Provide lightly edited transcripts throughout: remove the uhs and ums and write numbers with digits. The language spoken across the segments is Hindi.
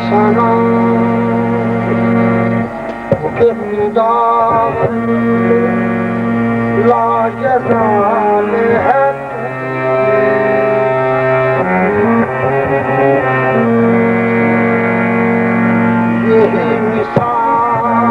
सना लाजवाल है यही मिसाल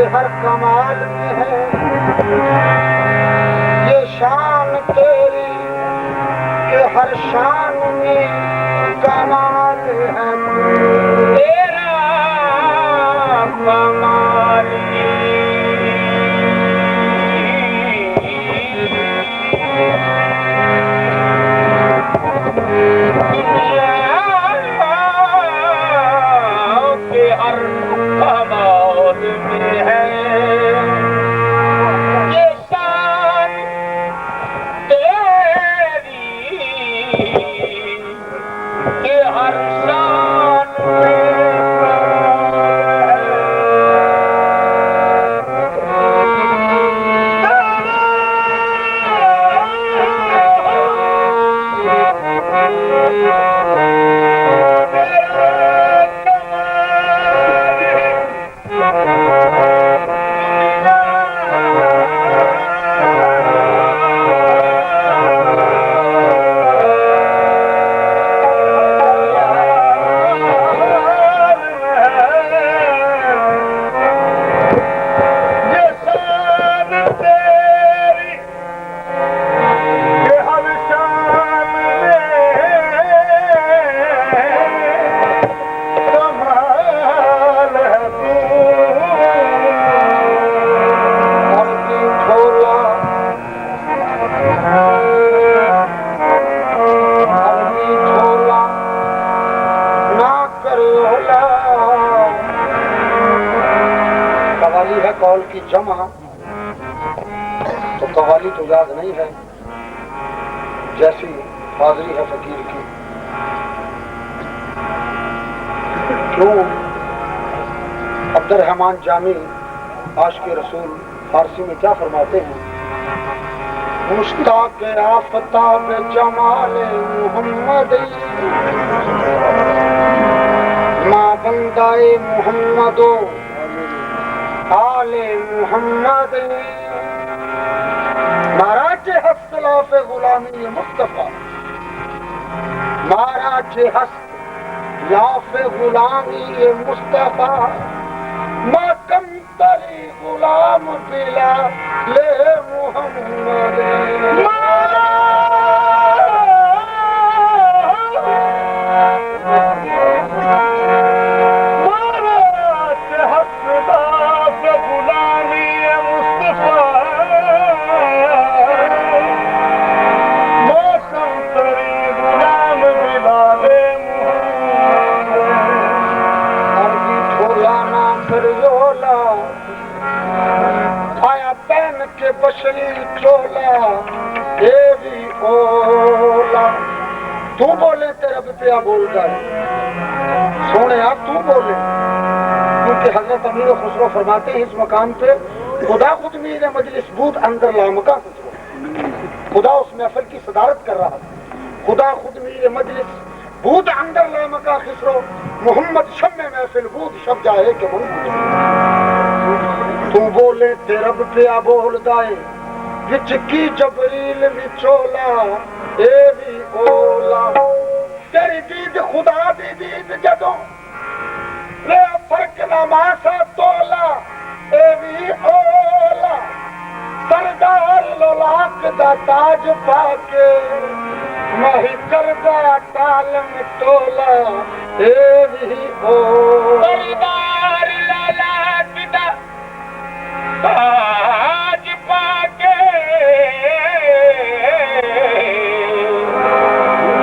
हर कमाल में है ये शान तेरी कि हर शान में कमाल है तेरा कमाल के हर कमाल में है कौल की जमा तो कवाली तो याद नहीं है जैसी हाजरी है फकीर की क्यों अब्दुर्रहमान जामी आशिक़ रसूल फारसी में क्या फरमाते हैं मुश्ताक़ आफ़ताब जमाल मोहम्मद मां बंदाए मोहम्मदो आले मोहम्मद महाराज हस्त लाफ गुलामी मुस्तफा महाराज हस्त लाफ गुलामी मुस्तफा मां कम तरी गुलाम बिला ले मोहम्मद बशरी चोला देवी ओला तू बोले तेरा पिया बोलता है सोने आप तू बोले क्योंकि हजरत अमीर खुसरो फरमाते हैं इस मकाम पे खुदा खुद मीर मजलिस बूत अंदर लामका खुदा उस महफिल की सदारत कर रहा खुदा खुद मीर मजलिस बूत अंदर लामका खिसरो मोहम्मद शब में महफिल बूत शब जाए के तू बोले ते रब पिया बोल दाए विच की जबरील विचोला ए भी ओला तेरी दीद खुदा दी दीद जदों ले फर्क ना मासा तोला ए भी ओला सरदार लोलाक दा ताज पाके माही करदा तालम टोला देवी ओ दरबार लाला किदा ताज पाके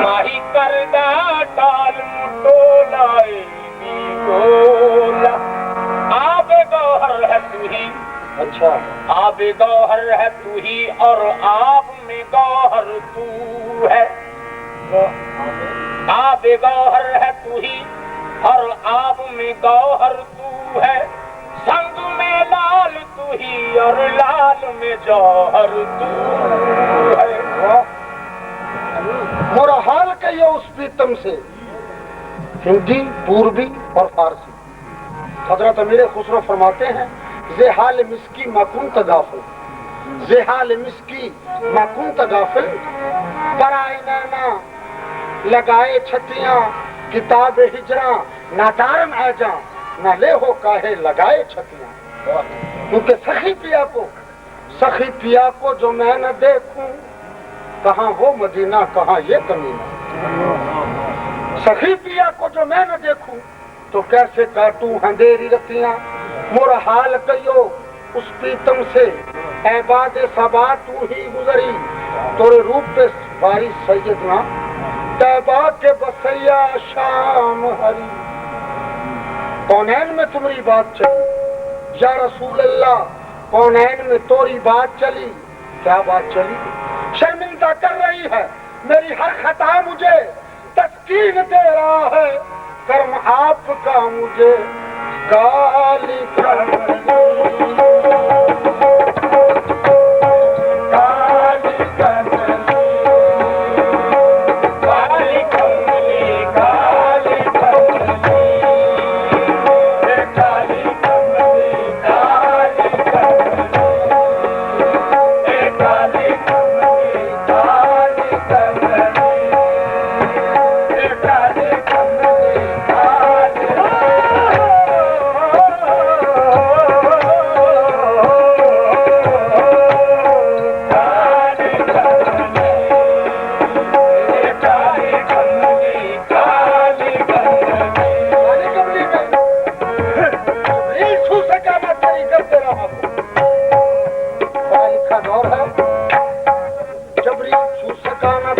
माही करदा तालम टोला गोला आब गौहर है तू ही अच्छा आब गौहर है तू ही और आप में गौहर तू है आब गौहर है तू ही और आप में गौहर तू है संग में लाल तू ही और लाल में जौहर तू है मोरा हाल कहियो उस प्रीतम से हिंदी पूर्वी और फारसी हजरत अमीर खुसरो फरमाते हैं जेहाल मिस्की मकुन तगाफिल जेहाल मिस्की मकुन तगाफिल पराए नैना लगाए छतियां किताब हिजरा नादारम आजा न ले हो काहे लगाए छतियां क्योंकि सखी पिया को जो मैं न देखूं कहाँ हो मदीना कहाँ ये कमीना सखी पिया को जो मैं न देखूं तो कैसे काटूं अंधेरी रतियां मोरा हाल कहियो उस प्रीतम से ऐबाद सबा तू ही गुजरी तोरे रूप पे बारी सैयदना तैबा के बसैया शाम हरी कौनैन में तुम्हारी बात चली या रसूल अल्लाह कौनैन में तोरी बात चली क्या बात चली शर्मिंदा कर रही है मेरी हर खता मुझे तस्कीन दे रहा है कर्म आपका मुझे गाली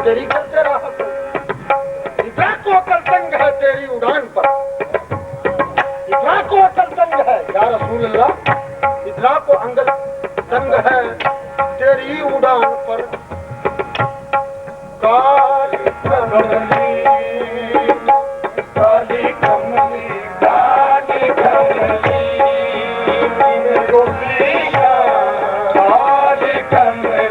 तेरी करते रहा इतना को अकल तंग है तेरी उड़ान पर इतना को अकल तंग है या रसूल अल्लाह इतना को अंगल तंग है तेरी उड़ान पर काली कमली काली कमली काली कमली काली कमली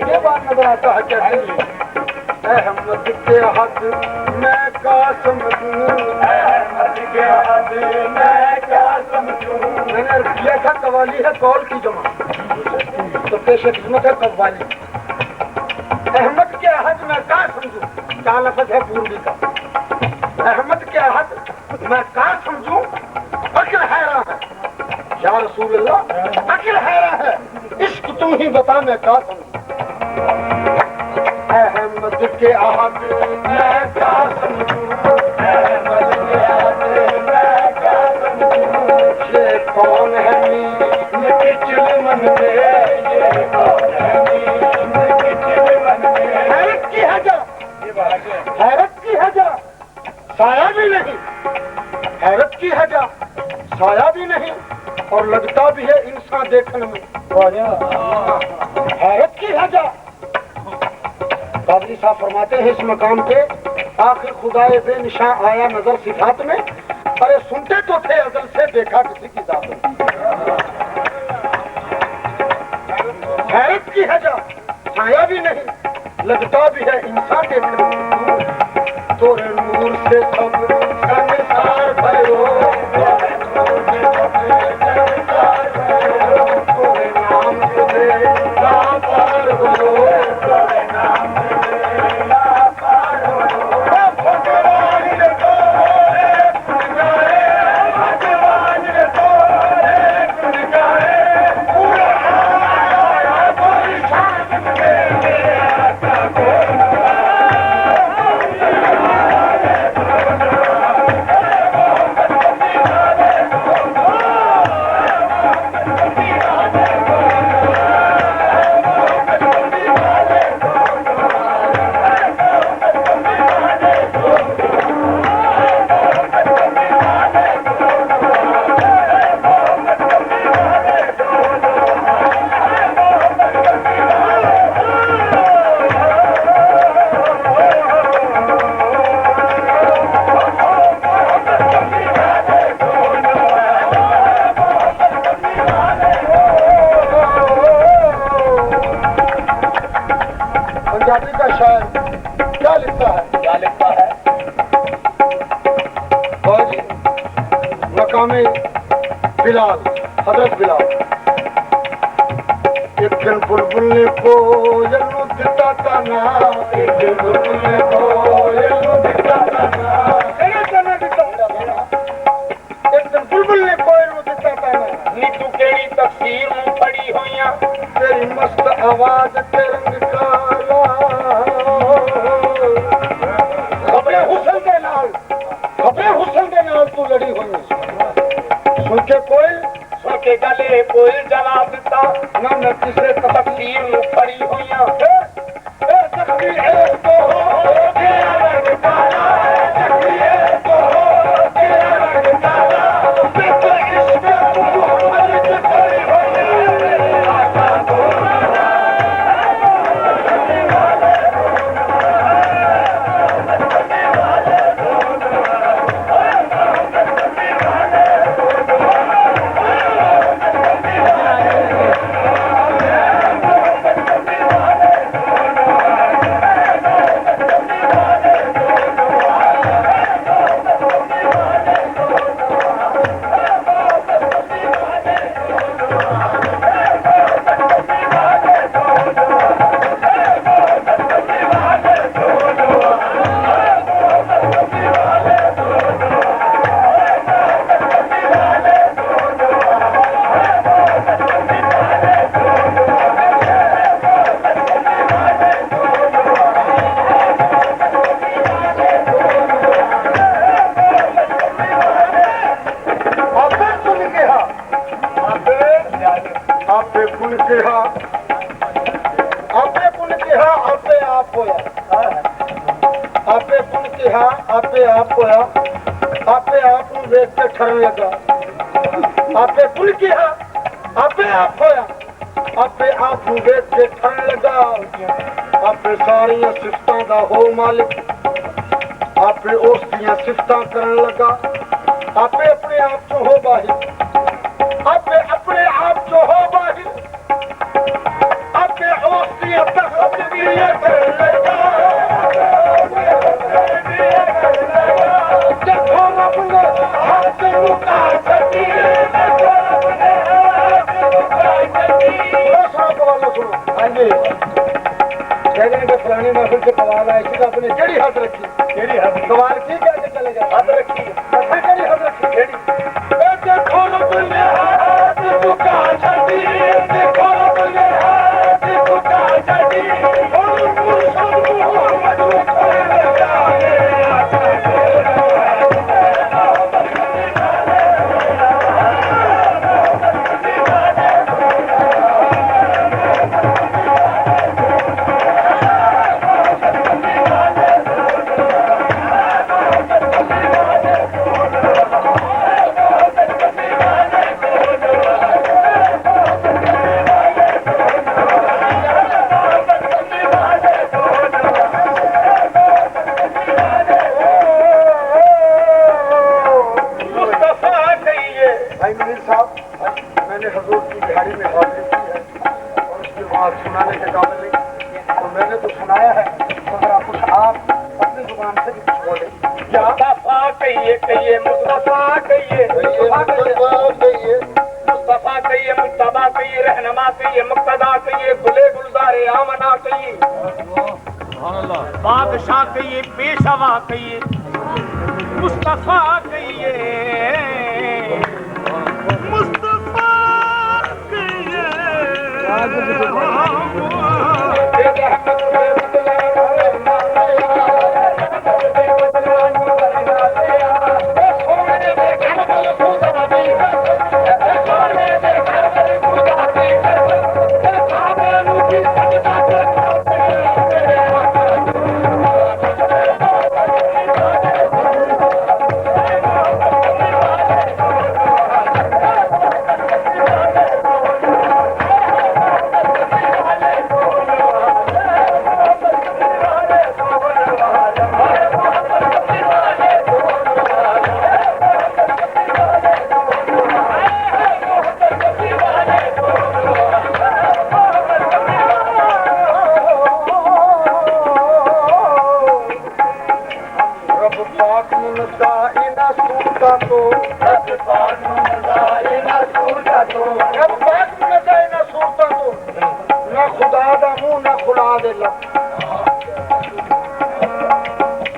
ये बात नजर आता है कैसे? अहमद के हद मैं क्या समझूं, अहमद के हद मैं क्या समझूं। मैंने किया था कवाली है कौल की जमा, तो पेश खिदमत है कव्वाली। अहमद के हद मैं क्या समझूं, क्या लफ्ज़ है पूर्वी का। अहमद के हद मैं क्या समझूं, अक्ल हैरान है या रसूल अल्लाह, अक्ल हैरान है, इश्क तुम ही बता मैं क्या समझूं। अहमद के आहद मैं क्या समझूं, अहमद के आहद मैं क्या समझूं। ये कौन है मीर चिलमन में, ये कौन है मीर चिलमन में। हैरत की हजा, हैरत की हजा, साया भी नहीं, हैरत की हजा साया भी नहीं, और लगता भी है इंसान देखने में। हैरत की हजा। कादरी साहब फरमाते हैं इस मकाम पे, आखिर खुदाए बेनिशा आया नजर सिफात में। अरे सुनते तो थे अजल से, देखा किसी की जात में। हैरत की हजा साया भी नहीं, लगता भी है इंसान देखने में। तोरे नूर से सब संसार भयो, तोरे नूर से सब संसार भयो, तोरे नाम से लापार हो, तोरे नाम से लापार हो। भगवान ने तोरे गुण गाए, भगवान ने तोरे गुण गाए, पूरा आया कोई शान में आता कोई। पंजाबी का शायर क्या लिखता है, क्या लिखता है? और मकामे बिलाल, हजरत बिलाल। एक दिन बुलबुल ने कोयल नू दिता ताना, एक दिन बुलबुल ने कोयल नू दिता ताना, एक दिन बुलबुल ने कोयल नू दिता ताना। नी तू केड़ी तफसीर नू पढ़ी होइयां, तेरी मस्त आवाज ते रंग काला, खबरे हुसन दे नाल, खबरे हुसन दे नाल तू लड़ी हुई। सुन के कोयल, सुन के गले कोयल जवाब दिता, ना मैं किसे तफसीर नू पढ़ी होइयां। जख्मी एक तो हो तेरा रंग काला, जख्मी एक तो हो तेरा रंग काला, मैं तो इश्क मोहम्मद की पढ़ी होइयां, तेरे आका को आपे आप होया, आपे आप नूं वेख के ठरन लगा। आपे पुल किया, आपे आप होया, आपे आप नूं वेख के ठरन लगा। आपे सारियां सिफतां दा हो मालिक, आपे उस दियां सिफतां करन लगा। आपे अपने आप चो हो बाहिर, आपे अपने आप चो हो बाहिर, आपे उस दियां कहने के फलानी महफिल से कवाल आए थी अपने जड़ी हद रखी कवाल की क्या के चले गए हद रखी जड़ी हद रखी जड़ी देखो रबने हाथ झुका छड़ी देखो रबने हाथ झुका छड़ी और मुर्शद मोहम्मद सुनाने के काबिल नहीं तो मैंने तो सुनाया है मगर आप कुछ आप अपनी जुबान से बोले क्या मुस्तफा कहिए मुस्तफा कहिए मुस्तफा कहिए मुस्तफा कहिए रहनमा कहिए मुक्तदा कहिए गुले गुलजारे आमना कहिए बादशाह कहिए पेशवा कहिए मुस्तफा कहिए मुस्तफा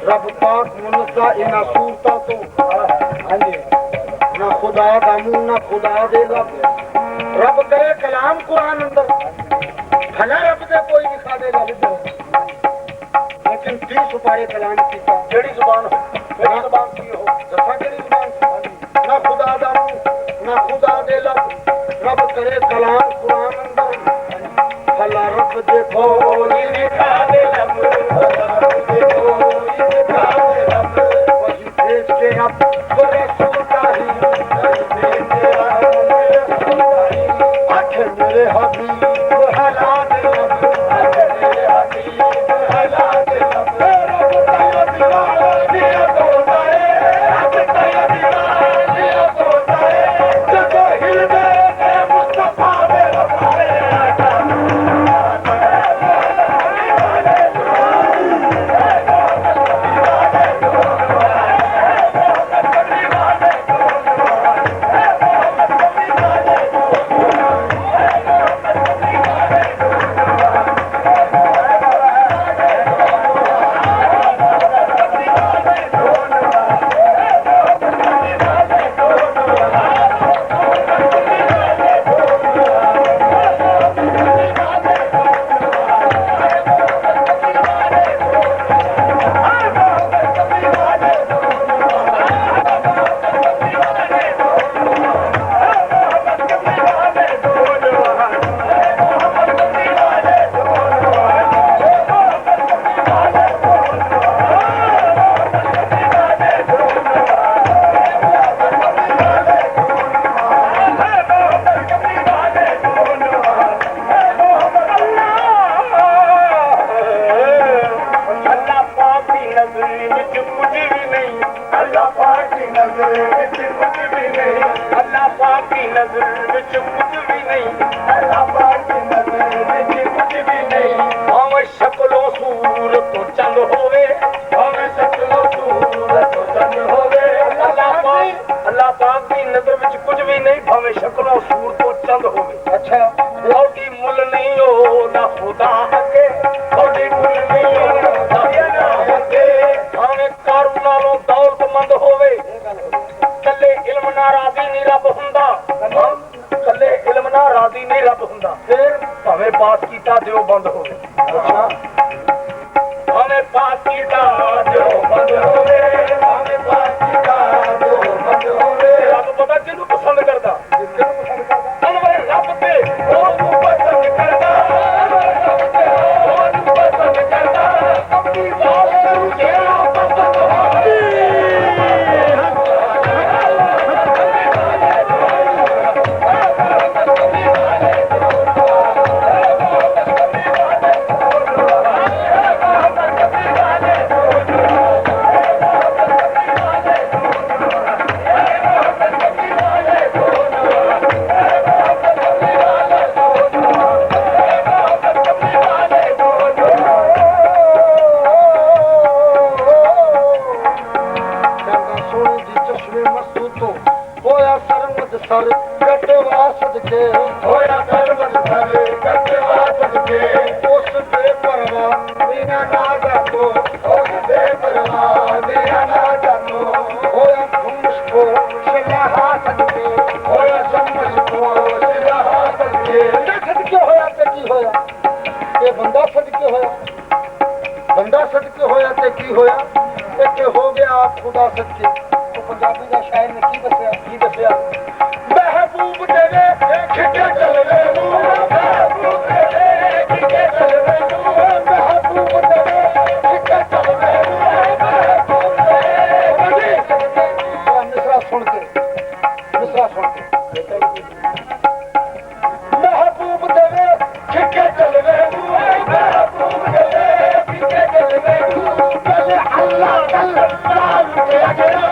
रब पाक मुनज़्ज़ा इना सूरता तो ना खुदा दा मुंह ना खुदा दे लब रब करे कलाम कुरान अंदर भला रब दे कोई दिखा दे लब लेकिन 30 सुपारे कलाम कीता जेड़ी जुबान हो मेरी जुबान की हो जफा जेड़ी जुबान ना खुदा दा मुंह ना खुदा दे लब रब करे कलाम कुरान अंदर भला रब दे कोई दिखा दे लब अच्छा मुल नहीं हो ना खुदा के ਨਾਲ ਰਾਜ਼ੀ ਨਹੀਂ ਰੱਬ ਹੁੰਦਾ। ਕੱਲੇ ਇਲਮ ਨਾਲ ਰਾਜ਼ੀ ਨਹੀਂ ਰੱਬ ਹੁੰਦਾ। ਫਿਰ ਭਾਵੇਂ ਪਾਸ ਕੀਤਾ ਦਿਓ ਬੰਦ ਹੋਵੇ। ਅੱਛਾ ਭਾਵੇਂ ਪਾਸ ਕੀਤਾ ਦਿਓ ਬੰਦ ਹੋਵੇ, ਭਾਵੇਂ ਪਾਸ ਕੀਤਾ ਦਿਓ ਬੰਦ ਹੋਵੇ। ਰੱਬ ਪਤਾ ਕਿਹਨੂੰ ਪਸੰਦ ਕਰਦਾ? ਕਿਹਨੂੰ ਪਸੰਦ ਕਰਦਾ? ਅਨਵਰ ਰੱਬ ਤੇ ਉਹਨੂੰ ਪਸੰਦ ਕਰਦਾ। ਰੱਬ ਤੇ ਉਹਨੂੰ ਪਸੰਦ ਕਰਦਾ। ਆਪਣੀ ਜ਼ਾਤ ਨੂੰ ਜਿਹੜਾ ਪਸੰਦ ਹੋਵੇ। सर कटवा सदके होया सरबत सर कटवा सदके उस बेपरवाह बिना ना जातो, उस बेपरवाह बिना ना जातो। होया मुझको सिलाहा सदके, होया मुझको सिलाहा सदके। सदके होया ते की होया? ये बंदा सदके होया, बंदा सदके होया ते की होया? ते हो गया आप खुदा सदके। तो पंजाबी का शायर ने की दसिया? की दसिया? महबूब तेरे खिटे चलवे नू, महबूब तेरे खिटे चलवे नू, महबूब तेरे खिटे चलवे नू, महबूब तेरे। मिसरा सुन के, मिसरा सुन के। महबूब तेरे खिटे चलवे नू, महबूब तेरे खिटे चलवे नू। पहले अल्लाह लाल के अगरा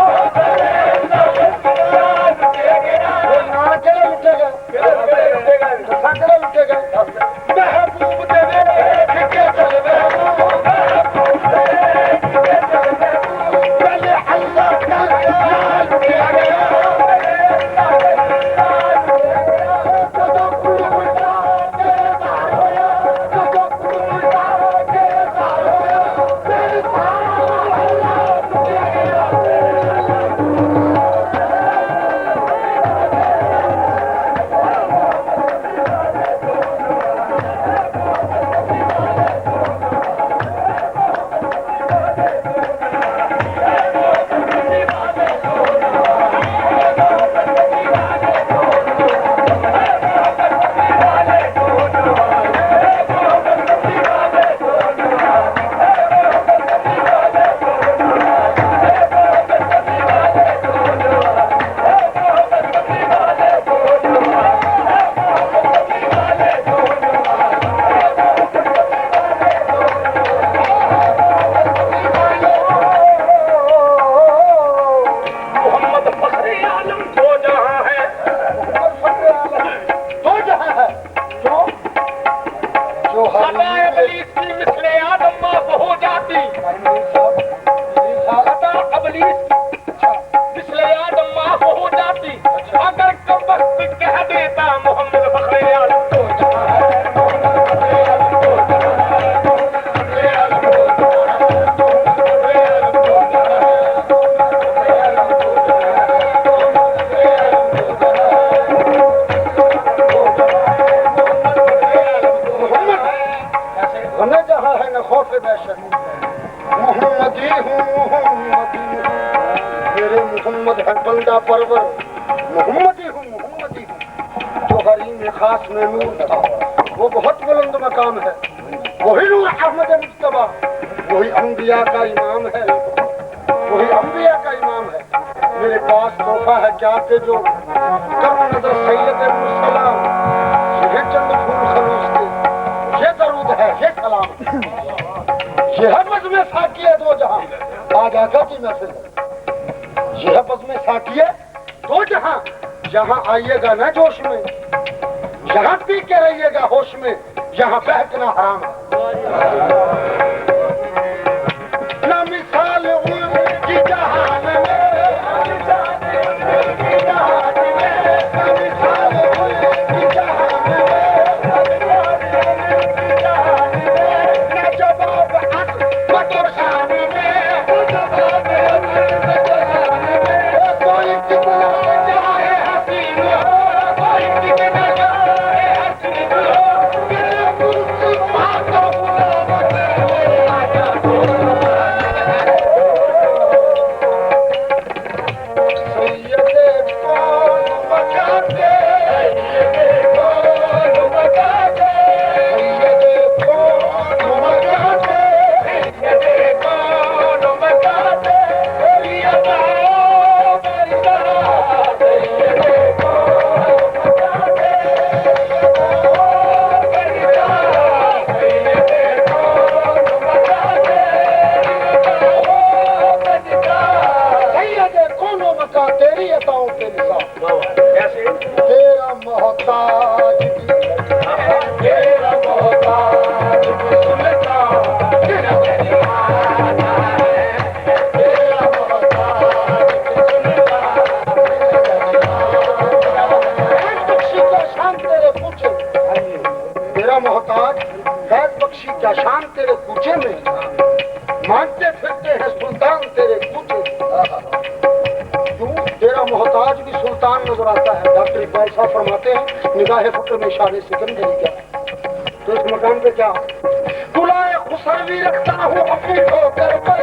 मोहम्मद है बंदा परवर, मोहम्मदी हूँ जो हरीम खास में नूर था। वो बहुत बुलंद मकाम है, वही नूर अहमद मुस्तफा, वही अंबिया का इमाम है, वही अंबिया का इमाम है। मेरे पास तोहफा है क्या के जो कम नजर सैयद मुसलाम, ये चंद फूल खलूस के, ये दरूद है, ये सलाम, ये है बज़्म साकी है दो जहां। आज आका की महफिल है, यह बज़्म साकी है दो जहां। यहाँ आइएगा ना जोश में, यहाँ पी के रहिएगा होश में, यहाँ बहकना हराम है। ना मिसाल उनकी जहान में, ना मिसाल उनकी जहान में, ना मिसाल उनकी जहान में, ना मिसाल उनकी जहान में, ना जवाब हक मतो शान में, ना जवाब हक मतो शान में। कोई कितना तेरी अताओं के निसाब तेरा मोहताज तेरा मोहताज तेरा शान तेरे पूछे तेरा मोहताज फैज बख्शी क्या शान तेरे पूछे में मानते फिरते हैं सुल्तान तेरे पूछे तेरा मोहताज भी सुल्तान नजर आता है। डॉक्टर इकबाल साहब फरमाते हैं निगाह फक्र में शान सिकंदरी क्या तो इस मकाम पे क्या बुलाए खुसरवी रखता हूँ अपनी ठोकर पर